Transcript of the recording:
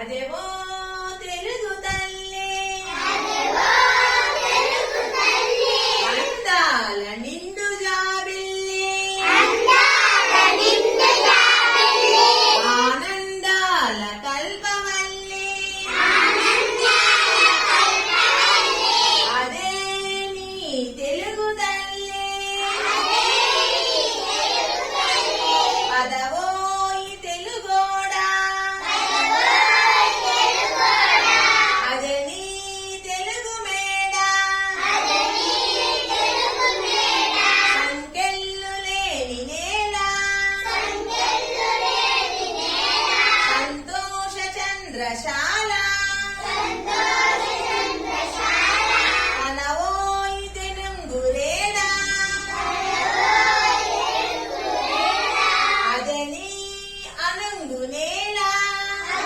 అదేవో తెలుగు తల్లి అందాల నిండు జాబిల్లి ఆనందాల కల్పవల్లి అదే నీ తెలుగు తల్లి పదవోయి తెలుగోడా అదే నీ తెలుగు మేడ సంకెళ్ళు లేని నేల సంతోష చంద్రశా